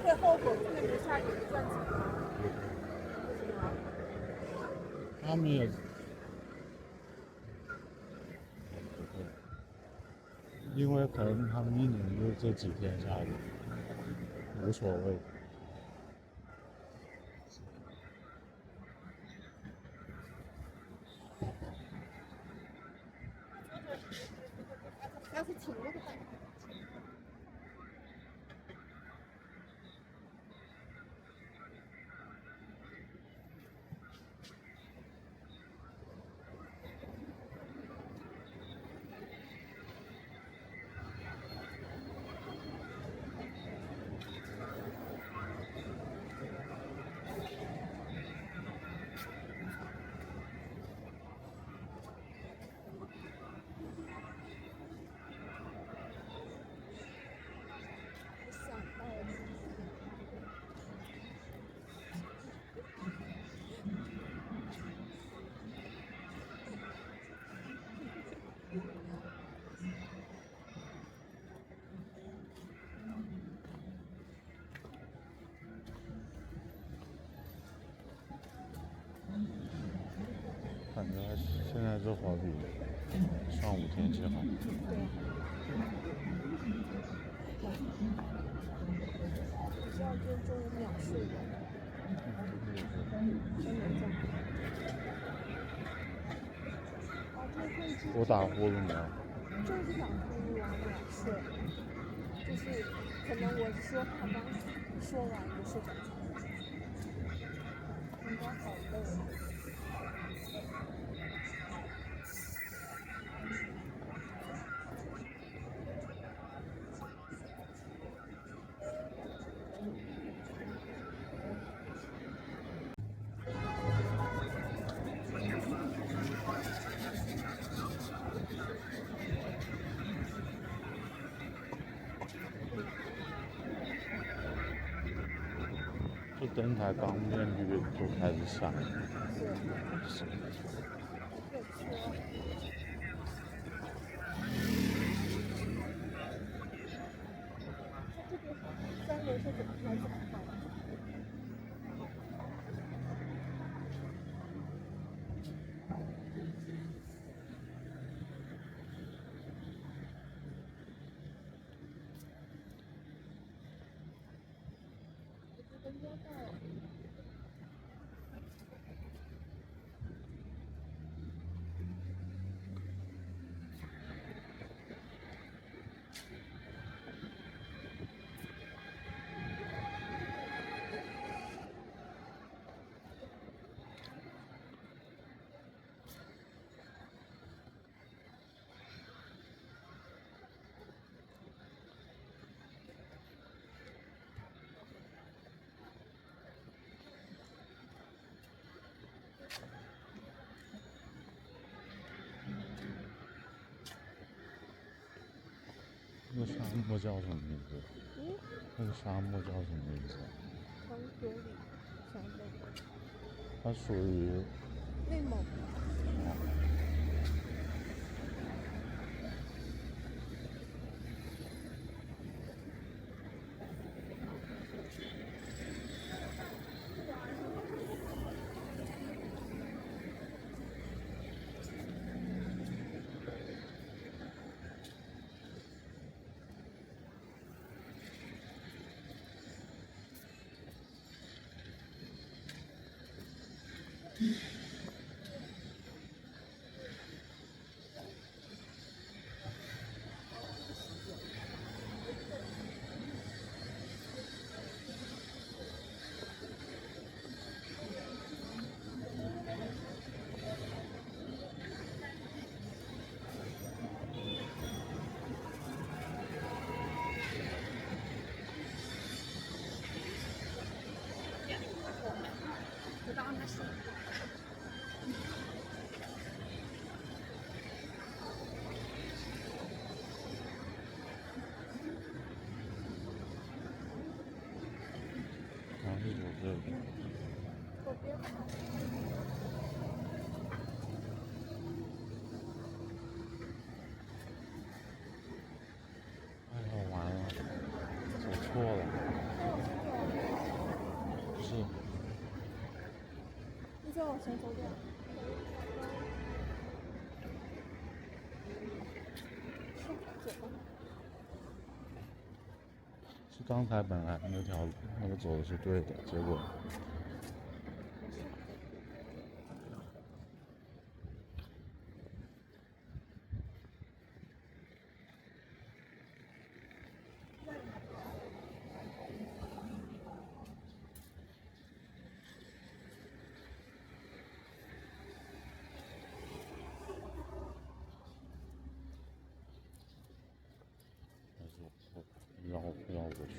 会后悔后面留下一个专辑吗？他们也因为可能他们一年就这几天下雨，无所谓。要是停了的话，想到了。感觉现在这会儿比上午天气好。你知道今天中午秒睡的，真的这样。啊，这个可以我打呼噜没有？就是想呼噜啊，秒睡。就是可能我说话刚说完就睡着了，应该好累啊。这灯台刚面绿就开始下。是。有车。这边三轮车怎么开这么快？公交到了。那个沙漠叫什么名字？那个沙漠叫什么名字？长久里沙漠。它属于内蒙。好像是走这里。左边吧。哎呀，完了，走错了。再往前走点。走吧。是刚才本来那个走的是对的，结果还是绕过去。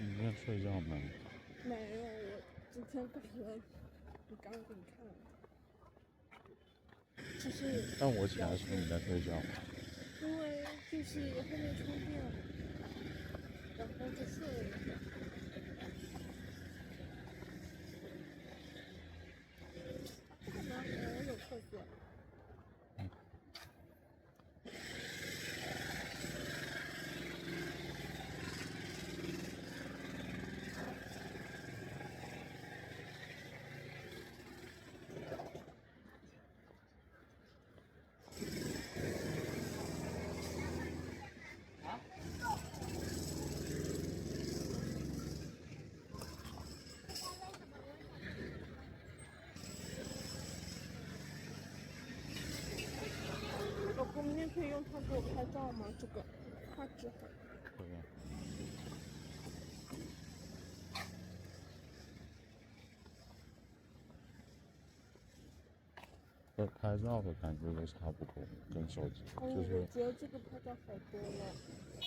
你今天睡觉没？没有，我今天改了，我刚刚给你看了，就是但我起来说你在睡觉。因为就是后面充电了，然后就睡了一会儿。这个呢，有特色。老公，明天可以用它给我拍照吗？这个画质好。对呀。拍照的感觉都差不多，跟手机就是我觉得这个拍照好多了。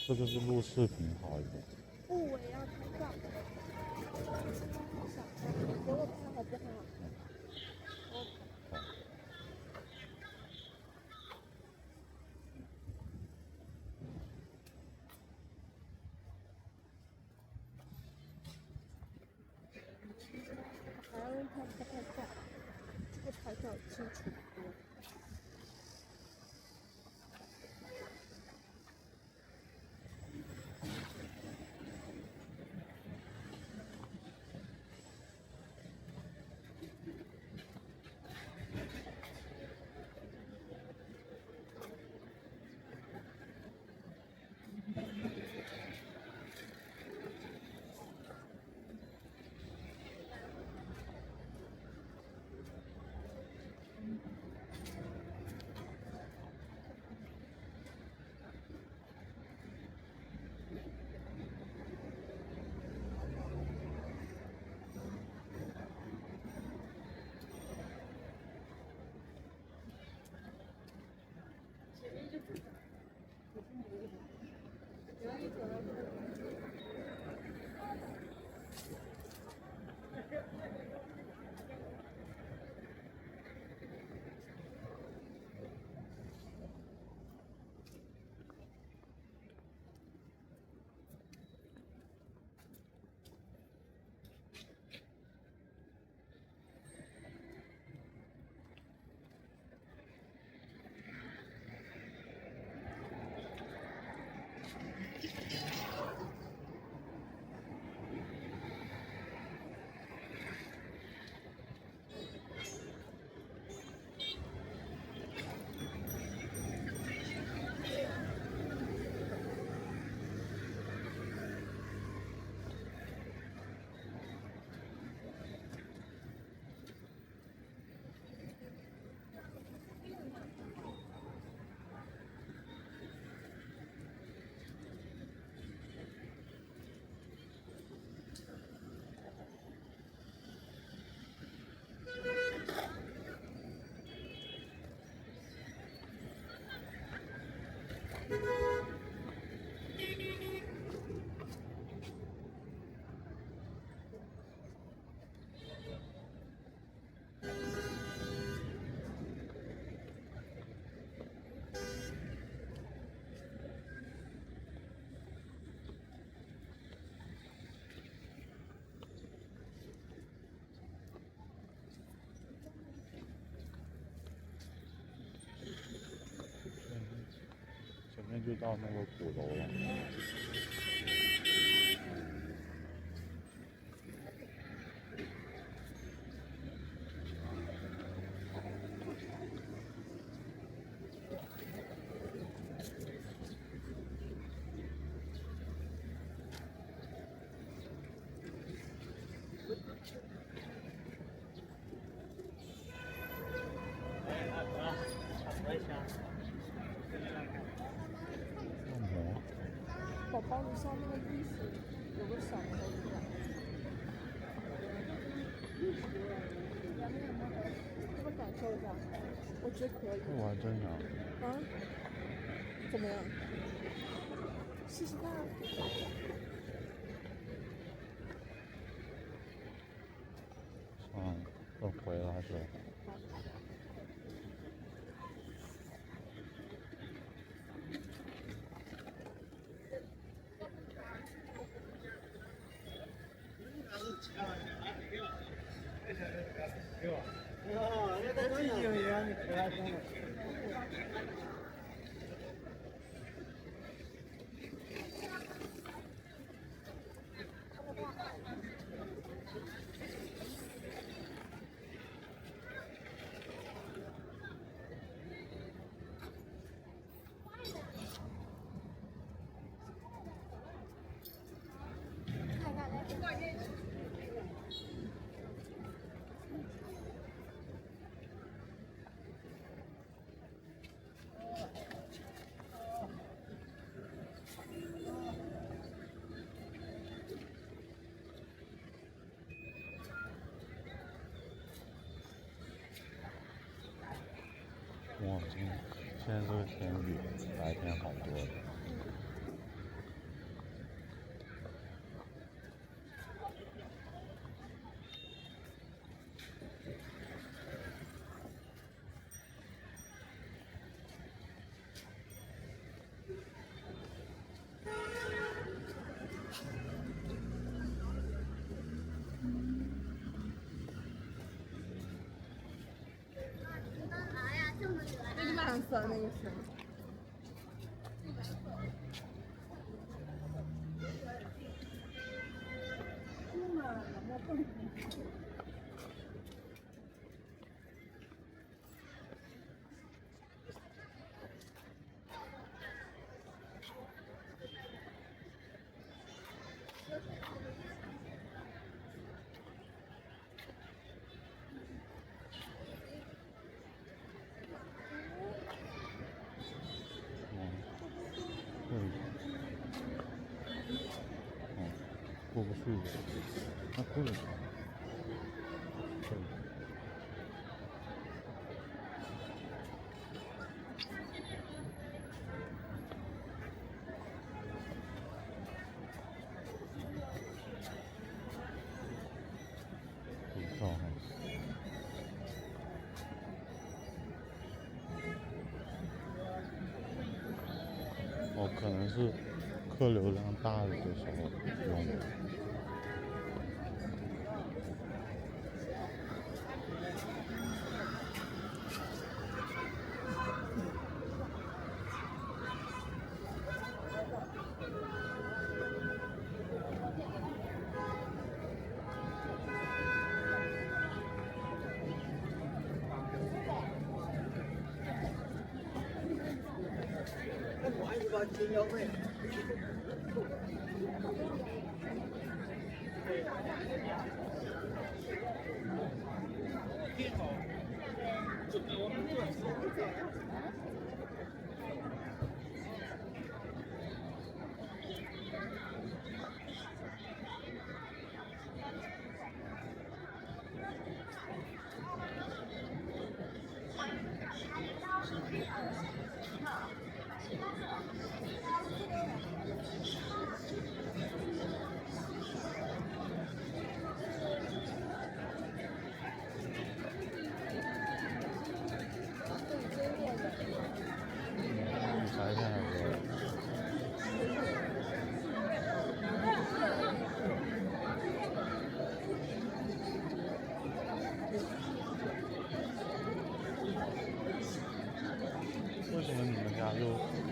这个是录视频好一点。不，我要拍照。给我拍好不好？好。还要用它拍照，这个拍照清楚多。就到那个鼓楼了。按摩。宝宝，你上那个衣服有个小头出来，要不感受一下？我觉得可以。我还真想。啊？怎么样？试试看啊。我回来是。哇，现在这个天比白天好多了。那个蓝色那个是。过不去的，那过去。哦，可能是客流量大的时候用的。金腰妹。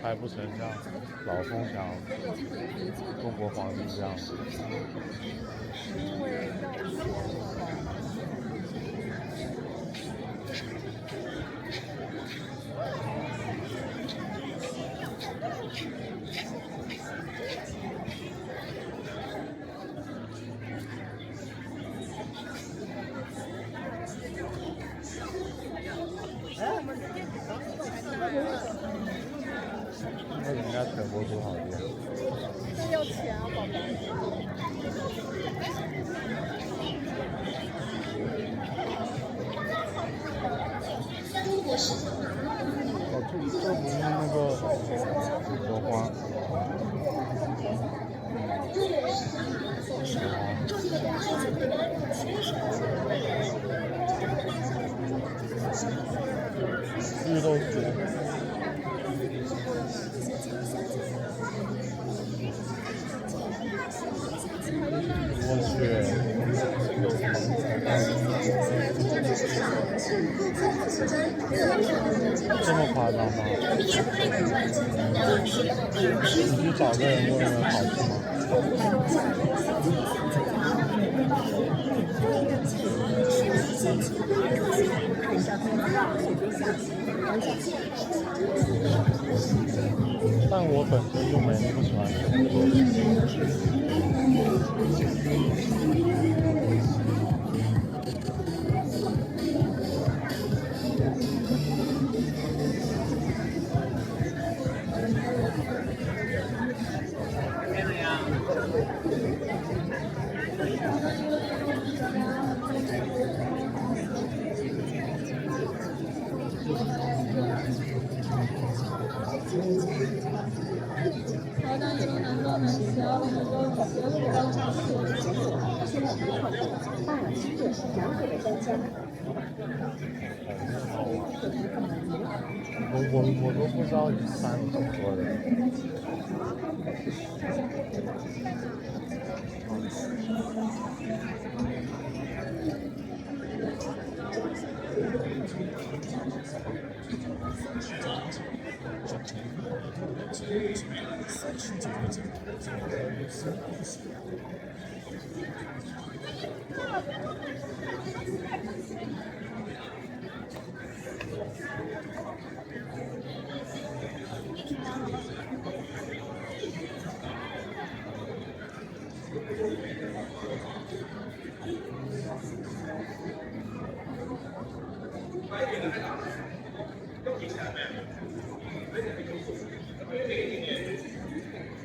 拍不成像老凤祥、中国皇帝这样子。因为要钱，宝宝。那人家全国多少店？这要钱啊，宝宝。哦，这不是那个荷花。绿豆腐。我去，这么夸张吗？你去找个人问问好吃吗？但我本身就没那么喜欢吃。我都不知道山怎么做的。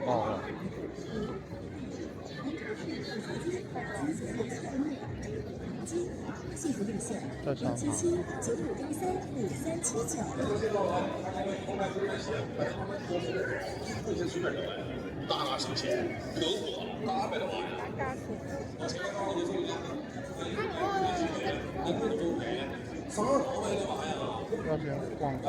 哦。幸福绿线177-9583-5379。大省钱，能火800多万呀！要先逛逛。